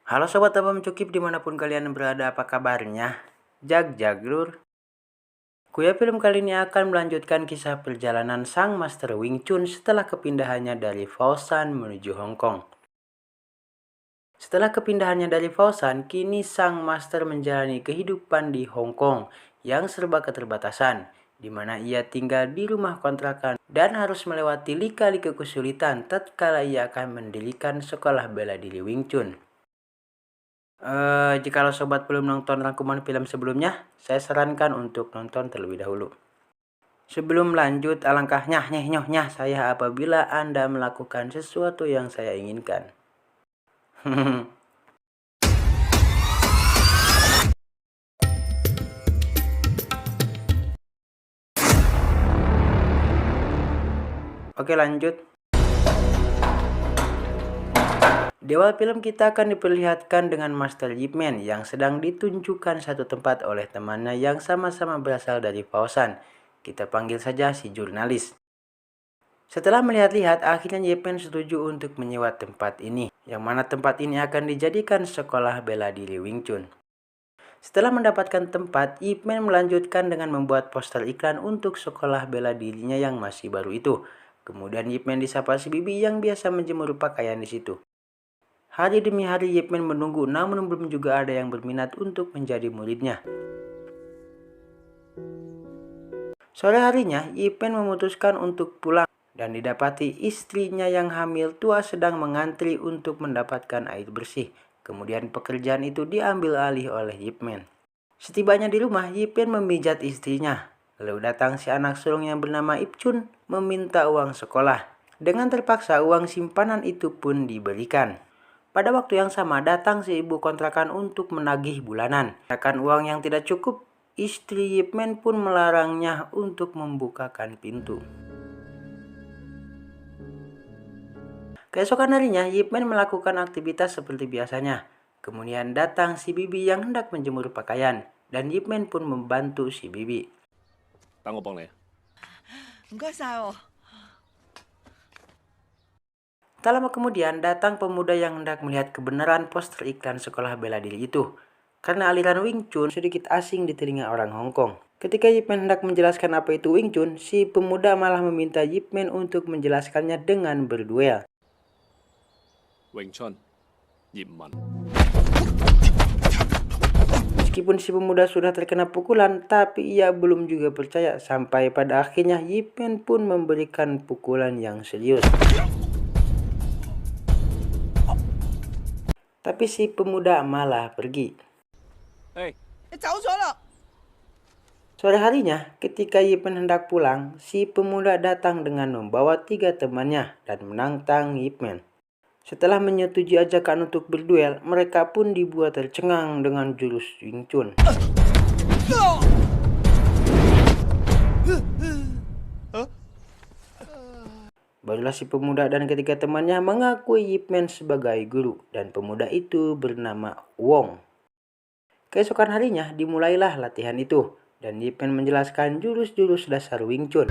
Halo Sobat Abang Cukip dimanapun kalian berada, apa kabarnya? Jag lur. Kuya film kali ini akan melanjutkan kisah perjalanan sang Master Wing Chun setelah kepindahannya dari Foshan menuju Hong Kong. Setelah kepindahannya dari Foshan, kini sang Master menjalani kehidupan di Hong Kong yang serba keterbatasan, di mana ia tinggal di rumah kontrakan dan harus melewati lika-liku kesulitan tatkala ia akan mendirikan sekolah bela diri Wing Chun. Jikalau sobat belum nonton rangkuman film sebelumnya, saya sarankan untuk nonton terlebih dahulu. Sebelum lanjut, alangkah nyah saya apabila Anda melakukan sesuatu yang saya inginkan. Oke, lanjut. Di awal film kita akan diperlihatkan dengan Master Yip Man yang sedang ditunjukkan satu tempat oleh temannya yang sama-sama berasal dari Foshan. Kita panggil saja si jurnalis. Setelah melihat-lihat, akhirnya Yip Man setuju untuk menyewa tempat ini, yang mana tempat ini akan dijadikan sekolah bela diri Wing Chun. Setelah mendapatkan tempat, Yip Man melanjutkan dengan membuat poster iklan untuk sekolah bela dirinya yang masih baru itu. Kemudian Yip Man disapa si Bibi yang biasa menjemur pakaian di situ. Hari demi hari Yip Man menunggu, namun belum juga ada yang berminat untuk menjadi muridnya. Sore harinya, Yip Man memutuskan untuk pulang dan didapati istrinya yang hamil tua sedang mengantri untuk mendapatkan air bersih. Kemudian pekerjaan itu diambil alih oleh Yip Man. Setibanya di rumah, Yip Man memijat istrinya. Lalu datang si anak sulung yang bernama Ip Chun meminta uang sekolah. Dengan terpaksa uang simpanan itu pun diberikan. Pada waktu yang sama datang si ibu kontrakan untuk menagih bulanan. Akan uang yang tidak cukup, istri Yip Man pun melarangnya untuk membukakan pintu. Keesokan harinya, Yip Man melakukan aktivitas seperti biasanya. Kemudian datang si Bibi yang hendak menjemur pakaian, dan Yip Man pun membantu si Bibi. Tak lama kemudian datang pemuda yang hendak melihat kebenaran poster iklan sekolah bela diri itu. Karena aliran Wing Chun sedikit asing di telinga orang Hong Kong. Ketika Yip Man hendak menjelaskan apa itu Wing Chun, si pemuda malah meminta Yip Man untuk menjelaskannya dengan berduel. Wing Chun, Yip Man. Meskipun si pemuda sudah terkena pukulan, tapi ia belum juga percaya sampai pada akhirnya Yip Man pun memberikan pukulan yang serius. Tapi si pemuda malah pergi. Sore harinya, ketika Yip Man hendak pulang, si pemuda datang dengan membawa 3 temannya dan menantang Yip Man. Setelah menyetujui ajakan untuk berduel, mereka pun dibuat tercengang dengan jurus Wing Chun. Barulah si pemuda dan ketiga temannya mengakui Yip Man sebagai guru, dan pemuda itu bernama Wong. Keesokan harinya dimulailah latihan itu, dan Yip Man menjelaskan jurus-jurus dasar Wing Chun.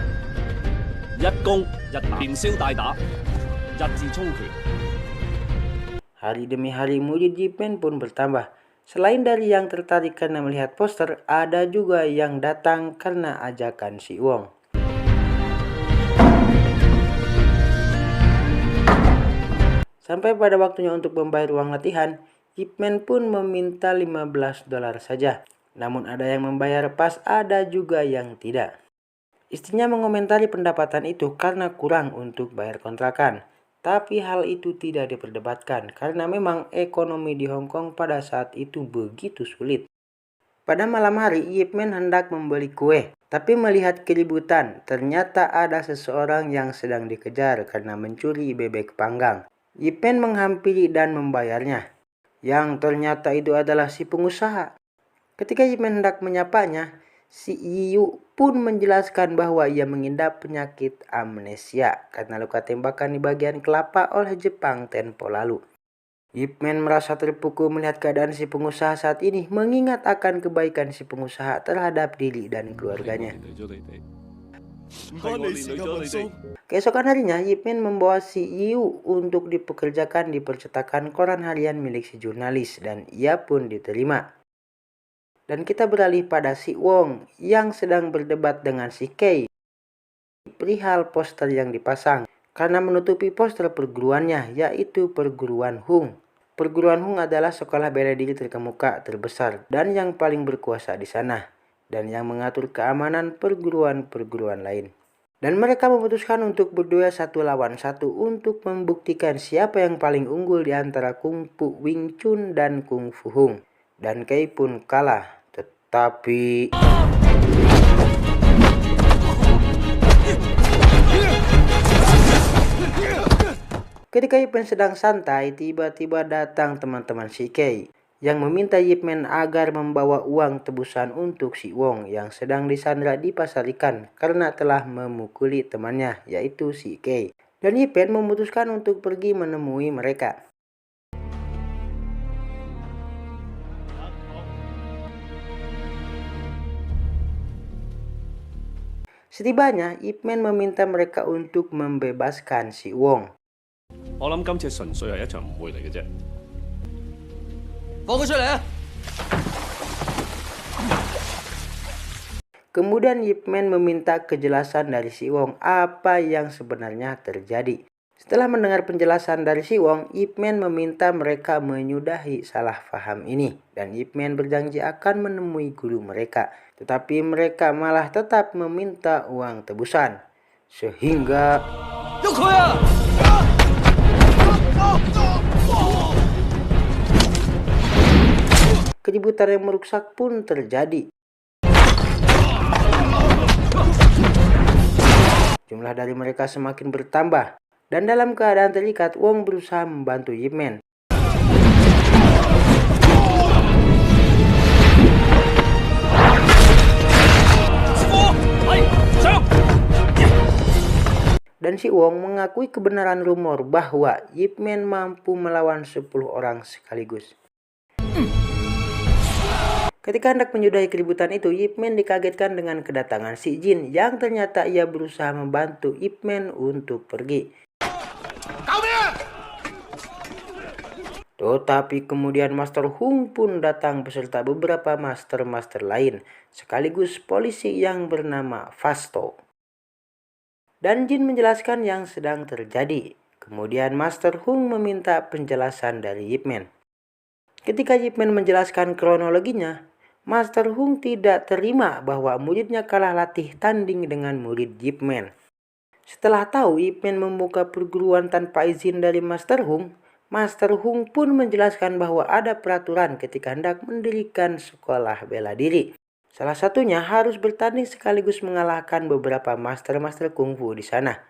Hari demi hari murid Yip Man pun bertambah. Selain dari yang tertarik karena melihat poster, ada juga yang datang karena ajakan si Wong. Sampai pada waktunya untuk membayar uang latihan, Yip Man pun meminta $15 saja. Namun ada yang membayar pas, ada juga yang tidak. Istrinya mengomentari pendapatan itu karena kurang untuk bayar kontrakan. Tapi hal itu tidak diperdebatkan karena memang ekonomi di Hong Kong pada saat itu begitu sulit. Pada malam hari, Yip Man hendak membeli kue. Tapi melihat keributan, ternyata ada seseorang yang sedang dikejar karena mencuri bebek panggang. Yip Man menghampiri dan membayarnya, yang ternyata itu adalah si pengusaha. Ketika Yip Man hendak menyapanya, si Yu pun menjelaskan bahwa ia mengidap penyakit amnesia karena luka tembakan di bagian kelapa oleh Jepang tempo lalu. Yip Man merasa terpukul melihat keadaan si pengusaha saat ini, mengingat akan kebaikan si pengusaha terhadap diri dan keluarganya. Keesokan harinya, Yip Man membawa si Yu untuk dipekerjakan di percetakan koran harian milik si jurnalis dan ia pun diterima. Dan kita beralih pada si Wong yang sedang berdebat dengan si Kei perihal poster yang dipasang karena menutupi poster perguruannya, yaitu perguruan Hung. Perguruan Hung adalah sekolah bela diri terkemuka, terbesar, dan yang paling berkuasa di sana, dan yang mengatur keamanan perguruan-perguruan lain. Dan mereka memutuskan untuk berduel 1 lawan 1 untuk membuktikan siapa yang paling unggul di antara Kung Fu Wing Chun dan Kung Fu Hung. Dan Kei pun kalah, tetapi ketika Yip Man sedang santai, tiba-tiba datang teman-teman si Kei yang meminta Yip Man agar membawa uang tebusan untuk si Wong yang sedang disandra di pasar ikan karena telah memukuli temannya, yaitu si Kei. Dan Yip Man memutuskan untuk pergi menemui mereka. Setibanya, Yip Man meminta mereka untuk membebaskan si Wong. 我諗今次純粹係一場誤會嚟嘅啫。放佢出嚟啊！ Kemudian Yip Man meminta kejelasan dari si Wong apa yang sebenarnya terjadi. Setelah mendengar penjelasan dari si Wong, Yip Man meminta mereka menyudahi salah paham ini. Dan Yip Man berjanji akan menemui guru mereka. Tetapi mereka malah tetap meminta uang tebusan. Sehingga keributan yang merusak pun terjadi. Jumlah dari mereka semakin bertambah. Dan dalam keadaan terikat, Wong berusaha membantu Yip Man. Dan si Wong mengakui kebenaran rumor bahwa Yip Man mampu melawan 10 orang sekaligus. Ketika hendak menyudahi keributan itu, Yip Man dikagetkan dengan kedatangan si Jin yang ternyata ia berusaha membantu Yip Man untuk pergi. Tetapi kemudian Master Hung pun datang beserta beberapa master-master lain, sekaligus polisi yang bernama Fasto. Dan Jin menjelaskan yang sedang terjadi. Kemudian Master Hung meminta penjelasan dari Yip Man. Ketika Yip Man menjelaskan kronologinya, Master Hung tidak terima bahwa muridnya kalah latih tanding dengan murid Yip Man. Setelah tahu Yip Man membuka perguruan tanpa izin dari Master Hung pun menjelaskan bahwa ada peraturan ketika hendak mendirikan sekolah bela diri. Salah satunya harus bertanding sekaligus mengalahkan beberapa master-master kungfu di sana.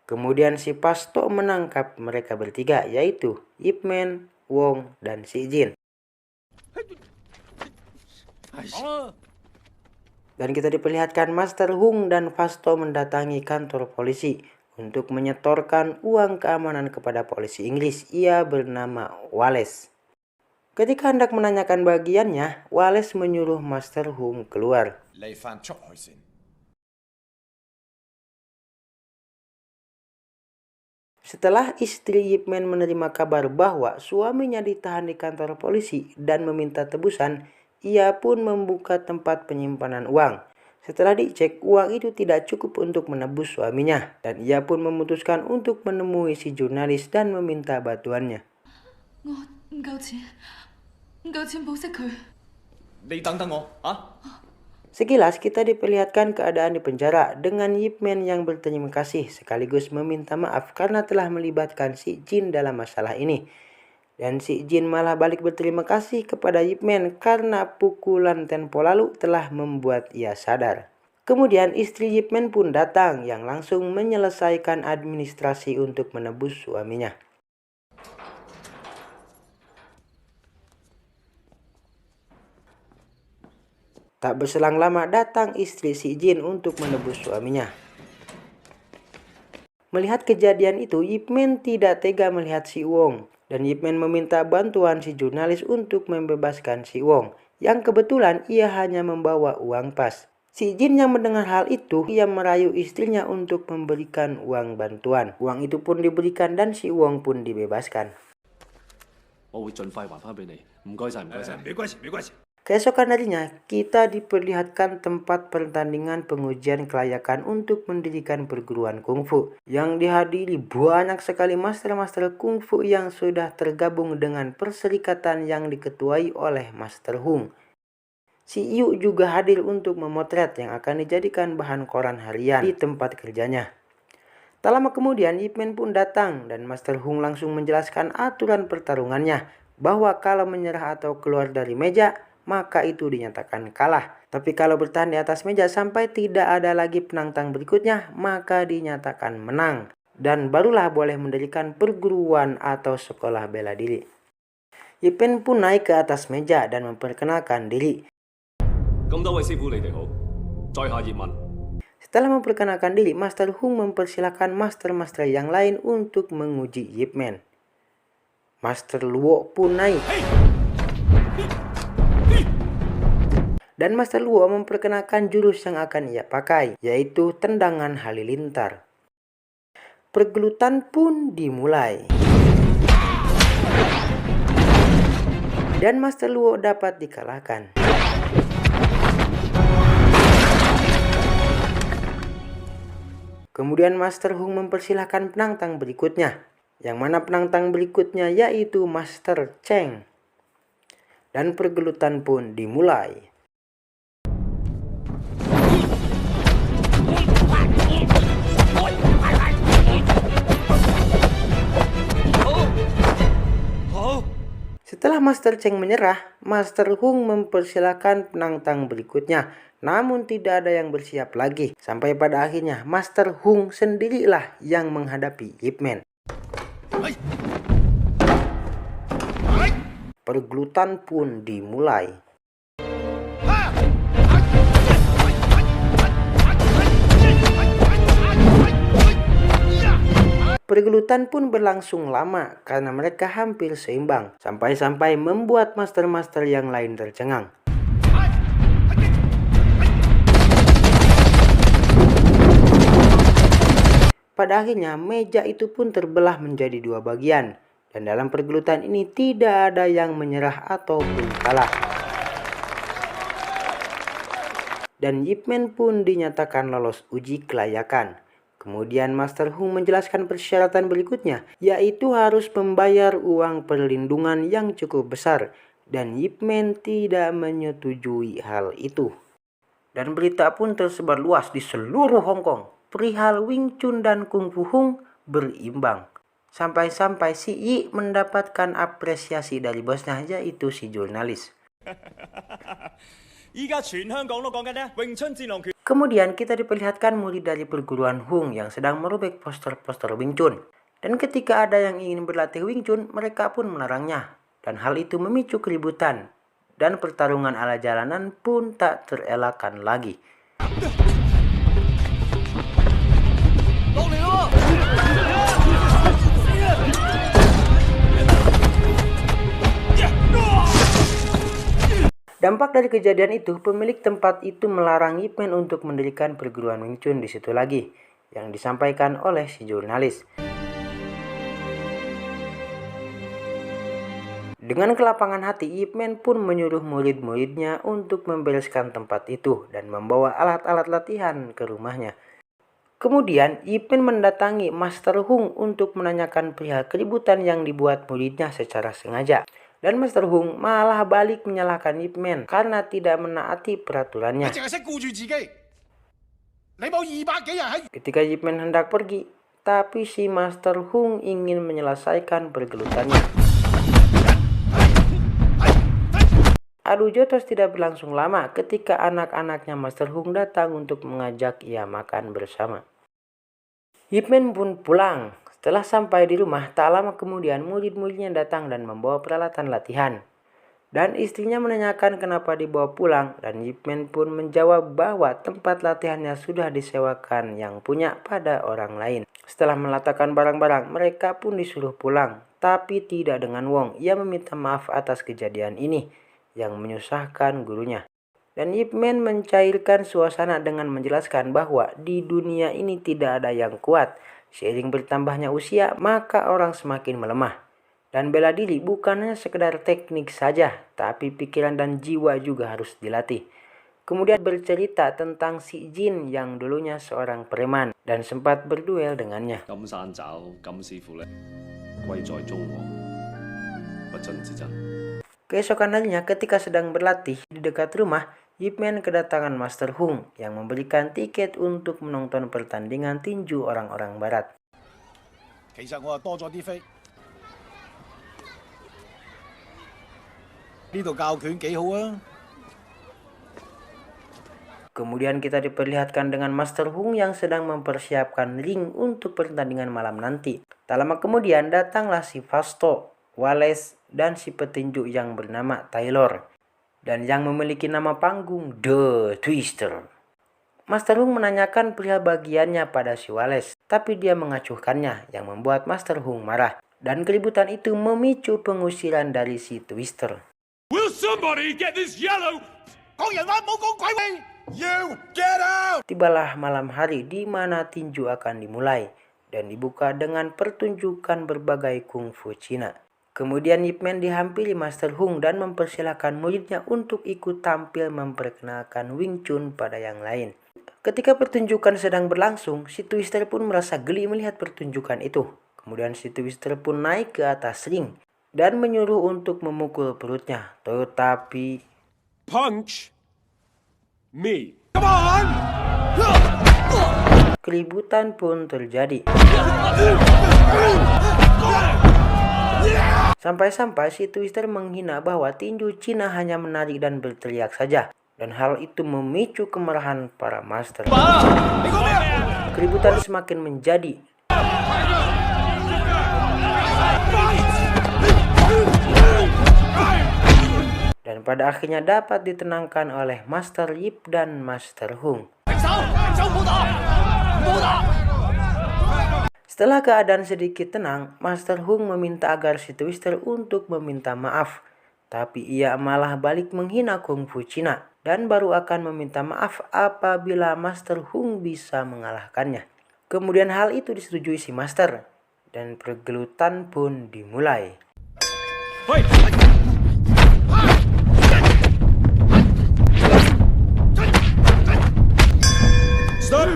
Kemudian si Pasto menangkap mereka bertiga, yaitu Yip Man, Wong, dan si Jin. Dan kita diperlihatkan Master Hung dan Fasto mendatangi kantor polisi untuk menyetorkan uang keamanan kepada polisi Inggris. Ia bernama Wallace. Ketika hendak menanyakan bagiannya, Wallace menyuruh Master Hung keluar. Setelah istri Yip Man menerima kabar bahwa suaminya ditahan di kantor polisi dan meminta tebusan, ia pun membuka tempat penyimpanan uang. Setelah dicek, uang itu tidak cukup untuk menebus suaminya, dan ia pun memutuskan untuk menemui si jurnalis dan meminta bantuannya. Sekilas kita diperlihatkan keadaan di penjara dengan Yip Man yang berterima kasih sekaligus meminta maaf karena telah melibatkan si Jin dalam masalah ini. Dan si Jin malah balik berterima kasih kepada Yip Man karena pukulan tempo lalu telah membuat ia sadar. Kemudian istri Yip Man pun datang yang langsung menyelesaikan administrasi untuk menebus suaminya. Tak berselang lama datang istri si Jin untuk menebus suaminya. Melihat kejadian itu, Yip Man tidak tega melihat si Wong. Dan Yip Man meminta bantuan si jurnalis untuk membebaskan si Wong, yang kebetulan ia hanya membawa uang pas. Si Jin yang mendengar hal itu, ia merayu istrinya untuk memberikan uang bantuan. Uang itu pun diberikan dan si Wong pun dibebaskan. 我會盡快還翻俾你。唔該晒，唔該晒。没关系，没关系。 Keesokan harinya, kita diperlihatkan tempat pertandingan pengujian kelayakan untuk mendirikan perguruan kungfu yang dihadiri banyak sekali master-master kungfu yang sudah tergabung dengan perserikatan yang diketuai oleh Master Hung. Si Yu juga hadir untuk memotret yang akan dijadikan bahan koran harian di tempat kerjanya. Tak lama kemudian Ip Man pun datang dan Master Hung langsung menjelaskan aturan pertarungannya bahwa kalau menyerah atau keluar dari meja maka itu dinyatakan kalah. Tapi kalau bertahan di atas meja sampai tidak ada lagi penantang berikutnya maka dinyatakan menang. Dan barulah boleh mendirikan perguruan atau sekolah bela diri. Ip Man pun naik ke atas meja dan memperkenalkan diri. 咁多位師傅你哋好，在下葉問。 Setelah memperkenalkan diri, Master Hung mempersilahkan master-master yang lain untuk menguji Ip Man. Master Luo pun naik. Dan Master Luo memperkenalkan jurus yang akan ia pakai, yaitu tendangan halilintar. Pergelutan pun dimulai. Dan Master Luo dapat dikalahkan. Kemudian Master Hung mempersilahkan penantang berikutnya, yang mana penantang berikutnya yaitu Master Cheng. Dan pergelutan pun dimulai. Setelah Master Cheng menyerah, Master Hung mempersilahkan penantang berikutnya. Namun tidak ada yang bersiap lagi. Sampai pada akhirnya Master Hung sendirilah yang menghadapi Ip Man. Pergelutan pun dimulai. Pergelutan pun berlangsung lama karena mereka hampir seimbang. Sampai-sampai membuat master-master yang lain tercengang. Pada akhirnya meja itu pun terbelah menjadi dua bagian. Dan dalam pergelutan ini tidak ada yang menyerah ataupun kalah. Dan Ip Man pun dinyatakan lolos uji kelayakan. Kemudian Master Hung menjelaskan persyaratan berikutnya, yaitu harus membayar uang perlindungan yang cukup besar. Dan Ip Man tidak menyetujui hal itu. Dan berita pun tersebar luas di seluruh Hong Kong. Perihal Wing Chun dan Kung Fu Hung berimbang. Sampai-sampai si Yi mendapatkan apresiasi dari bosnya, yaitu si jurnalis. Kemudian kita diperlihatkan murid dari perguruan Hung yang sedang merobek poster-poster Wing Chun. Dan ketika ada yang ingin berlatih Wing Chun, mereka pun melarangnya. Dan hal itu memicu keributan. Dan pertarungan ala jalanan pun tak terelakkan lagi. Dampak dari kejadian itu, pemilik tempat itu melarang Ip Man untuk mendirikan perguruan Wing Chun di situ lagi, yang disampaikan oleh si jurnalis. Dengan kelapangan hati, Ip Man pun menyuruh murid-muridnya untuk membereskan tempat itu dan membawa alat-alat latihan ke rumahnya. Kemudian, Ip Man mendatangi Master Hung untuk menanyakan perihal keributan yang dibuat muridnya secara sengaja. Dan Master Hung malah balik menyalahkan Ip Man karena tidak menaati peraturannya. Ketika Ip Man hendak pergi, tapi si Master Hung ingin menyelesaikan pergelutannya. Adu jotos tidak berlangsung lama ketika anak-anaknya Master Hung datang untuk mengajak ia makan bersama. Ip Man pun pulang. Setelah sampai di rumah, tak lama kemudian murid-muridnya datang dan membawa peralatan latihan. Dan istrinya menanyakan kenapa dibawa pulang, dan Ip Man pun menjawab bahwa tempat latihannya sudah disewakan yang punya pada orang lain. Setelah meletakkan barang-barang, mereka pun disuruh pulang, tapi tidak dengan Wong. Ia meminta maaf atas kejadian ini yang menyusahkan gurunya. Dan Ip Man mencairkan suasana dengan menjelaskan bahwa di dunia ini tidak ada yang kuat. Seiring bertambahnya usia, maka orang semakin melemah. Dan bela diri bukannya sekedar teknik saja, tapi pikiran dan jiwa juga harus dilatih. Kemudian bercerita tentang si Jin yang dulunya seorang preman dan sempat berduel dengannya. 金山爪金師傅呢，貴在中和，不進之真。 Keesokan harinya ketika sedang berlatih di dekat rumah, Ip Man kedatangan Master Hung yang memberikan tiket untuk menonton pertandingan tinju orang-orang barat. 其實我多咗啲飛，呢度教拳幾好啊！ Kemudian kita diperlihatkan dengan Master Hung yang sedang mempersiapkan ring untuk pertandingan malam nanti. Tak lama kemudian datanglah si Fasto, Wallace, dan si petinju yang bernama Taylor. Dan yang memiliki nama panggung The Twister. Master Hung menanyakan perihal bagiannya pada si Wallace, tapi dia mengacuhkannya yang membuat Master Hung marah. Dan keributan itu memicu pengusiran dari si Twister. Will somebody get this yellow? 講人話冇講鬼話 ！You get out！ Tibalah malam hari di mana tinju akan dimulai dan dibuka dengan pertunjukan berbagai kungfu Cina. Kemudian Ip Man dihampiri Master Hung dan mempersilahkan muridnya untuk ikut tampil memperkenalkan Wing Chun pada yang lain. Ketika pertunjukan sedang berlangsung, si Twister pun merasa geli melihat pertunjukan itu. Kemudian si Twister pun naik ke atas ring dan menyuruh untuk memukul perutnya. Tetapi Punch me. keributan pun terjadi. Sampai-sampai si Twister menghina bahwa tinju Cina hanya menari dan berteriak saja. Dan hal itu memicu kemarahan para master. Keributan semakin menjadi. Dan pada akhirnya dapat ditenangkan oleh Master Yip dan Master Hung. Setelah keadaan sedikit tenang, Master Hung meminta agar si Twister untuk meminta maaf. Tapi ia malah balik menghina kungfu Cina dan baru akan meminta maaf apabila Master Hung bisa mengalahkannya. Kemudian hal itu disetujui si Master dan pergelutan pun dimulai. Hey! Stop!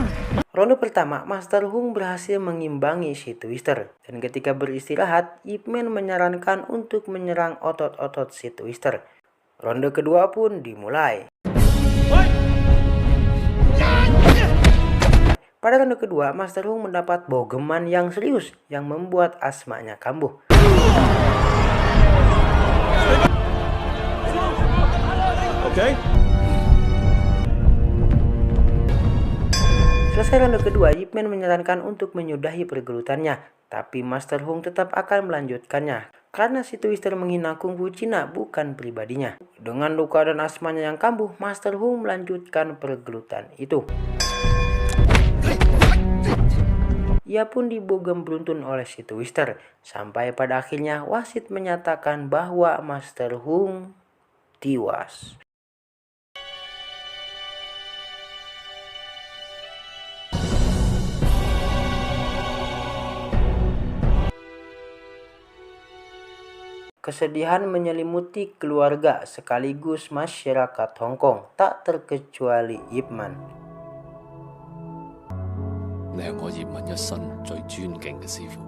Ronde pertama, Master Hung berhasil mengimbangi si Twister. Dan ketika beristirahat, Ip Man menyarankan untuk menyerang otot-otot si Twister. Ronde kedua pun dimulai. Pada ronde kedua, Master Hung mendapat bogeman yang serius yang membuat asmanya kambuh. Okay. Selesai ronde kedua, Ip Man menyarankan untuk menyudahi pergelutannya. Tapi Master Hung tetap akan melanjutkannya. Karena si Twister menghina kungfu Cina bukan pribadinya. Dengan luka dan asmanya yang kambuh, Master Hung melanjutkan pergelutan itu. Ia pun dibogem beruntun oleh si Twister. Sampai pada akhirnya wasit menyatakan bahwa Master Hung tewas. Kesedihan menyelimuti keluarga sekaligus masyarakat Hong Kong, tak terkecuali Ip Man. 你係我葉問一生最尊敬嘅師傅。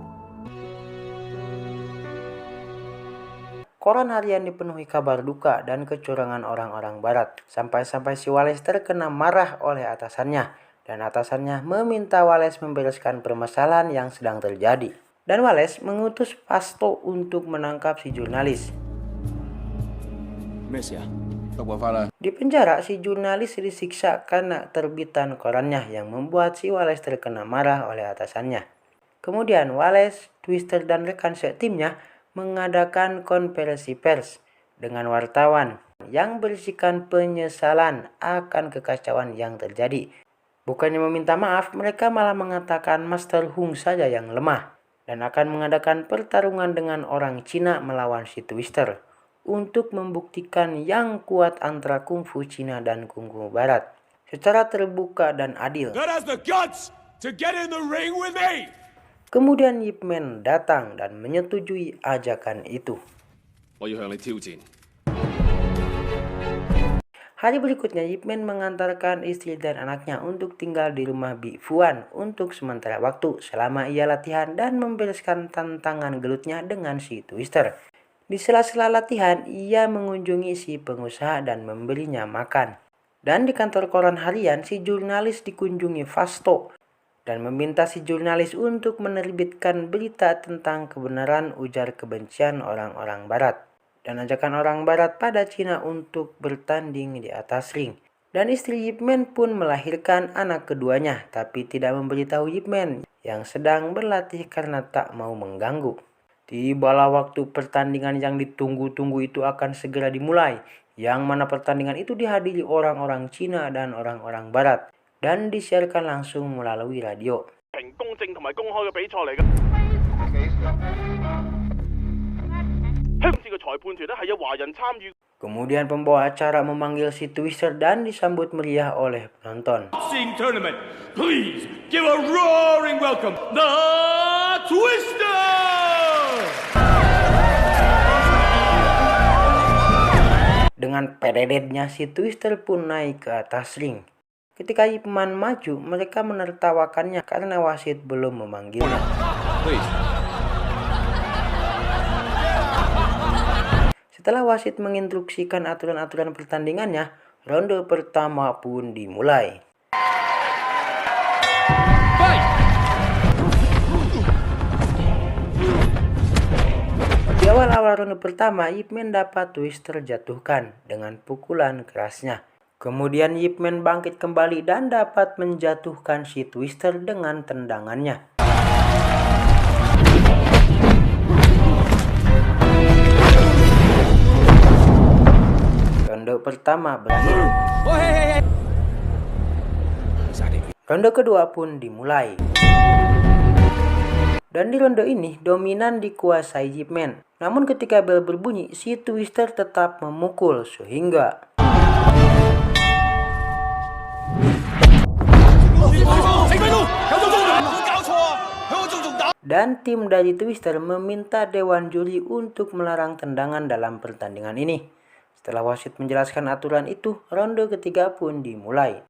Koran harian dipenuhi kabar duka dan kecurangan orang-orang barat. Sampai-sampai si Wallace terkena marah oleh atasannya. Dan atasannya meminta Wallace membereskan permasalahan yang sedang terjadi. Dan Wallace mengutus Fasto untuk menangkap si jurnalis. 咩事啊？ Di penjara, si jurnalis disiksa karena terbitan korannya yang membuat si Wallace terkena marah oleh atasannya. Kemudian Wallace, Twister, dan rekan setimnya mengadakan konferensi pers dengan wartawan yang berisikan penyesalan akan kekacauan yang terjadi. Bukannya meminta maaf, mereka malah mengatakan Master Hung saja yang lemah dan akan mengadakan pertarungan dengan orang Cina melawan si Twister. untuk membuktikan yang kuat antara kungfu Cina dan kungfu Barat secara terbuka dan adil. That has the guts to get in the ring with me. Kemudian Ip Man datang dan menyetujui ajakan itu. 我要向你挑戰。 Hari berikutnya, Ip Man mengantarkan istri dan anaknya untuk tinggal di rumah Bi Fuan untuk sementara waktu selama ia latihan dan membereskan tantangan gelutnya dengan si Twister. Di sela-sela latihan, ia mengunjungi si pengusaha dan memberinya makan. Dan di kantor koran harian, si jurnalis dikunjungi Fasto dan meminta si jurnalis untuk menerbitkan berita tentang kebenaran ujar kebencian orang-orang Barat dan ajakan orang Barat pada Cina untuk bertanding di atas ring. Dan istri Ip Man pun melahirkan anak keduanya, tapi tidak memberitahu Ip Man yang sedang berlatih karena tak mau mengganggu. Tibalah waktu pertandingan yang ditunggu-tunggu itu akan segera dimulai, yang mana pertandingan itu dihadiri orang-orang Cina dan orang-orang Barat, dan disiarkan langsung melalui radio. Kemudian pembawa acara memanggil si Twister dan disambut meriah oleh penonton. Tournament, please give a roaring welcome the Twister. Dengan pededetnya si Twister pun naik ke atas ring. Ketika Ip Man maju, mereka menertawakannya karena wasit belum memanggilnya. Setelah wasit menginstruksikan aturan-aturan pertandingannya, ronde pertama pun dimulai. Di awal-awal ronde pertama, Ip Man dapat Twister jatuhkan dengan pukulan kerasnya. Kemudian Ip Man bangkit kembali dan dapat menjatuhkan si Twister dengan tendangannya. Ronde pertama berakhir. Ronde kedua pun dimulai. Dan di ronde ini dominan dikuasai Ip Man. Namun ketika bel berbunyi, si Twister tetap memukul sehingga dan tim dari Twister meminta dewan juri untuk melarang tendangan dalam pertandingan ini. Setelah wasit menjelaskan aturan itu, ronde ketiga pun dimulai.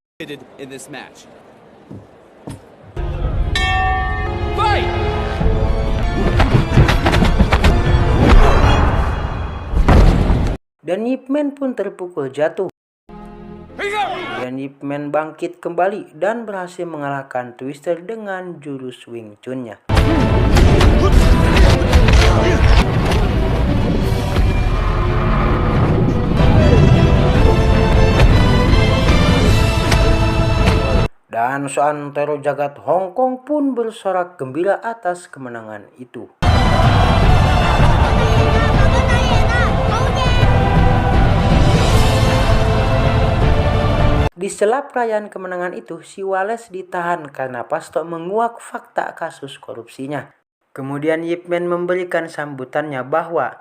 Dan Ip Man pun terpukul jatuh. Dan Ip Man bangkit kembali dan berhasil mengalahkan Twister dengan jurus Wing Chun-nya. Dan seantero jagat Hong Kong pun bersorak gembira atas kemenangan itu. Di sela perayaan kemenangan itu, si Wallace ditahan karena Fasto menguak fakta kasus korupsinya. Kemudian Ip Man memberikan sambutannya bahwa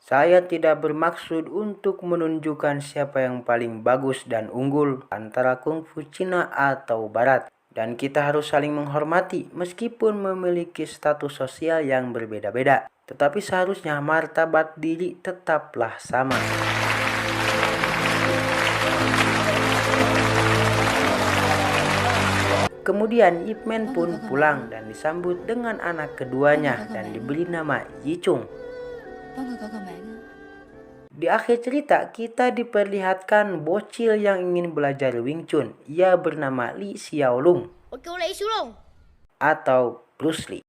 saya tidak bermaksud untuk menunjukkan siapa yang paling bagus dan unggul antara kungfu Cina atau Barat. Dan kita harus saling menghormati meskipun memiliki status sosial yang berbeda-beda. Tetapi seharusnya martabat diri tetaplah sama. Kemudian Ip Man pun pulang dan disambut dengan anak keduanya dan diberi nama Yichung. Di akhir cerita, kita diperlihatkan bocil yang ingin belajar Wing Chun. Ia bernama Li Xiaolong atau Bruce Lee.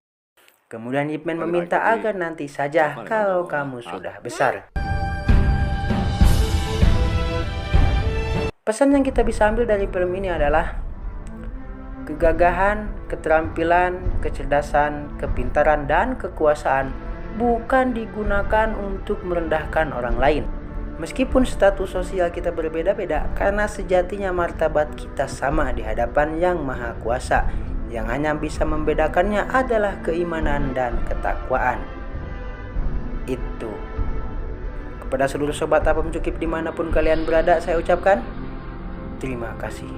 Kemudian Ip Man meminta agar nanti saja kalau kamu sudah besar. Pesan yang kita bisa ambil dari film ini adalah kegagahan, keterampilan, kecerdasan, kepintaran, dan kekuasaan bukan digunakan untuk merendahkan orang lain. Meskipun status sosial kita berbeda-beda, karena sejatinya martabat kita sama di hadapan Yang Maha Kuasa. Yang hanya bisa membedakannya adalah keimanan dan ketakwaan. Itu. Kepada seluruh sobat Apem Cukip dimanapun kalian berada, saya ucapkan terima kasih.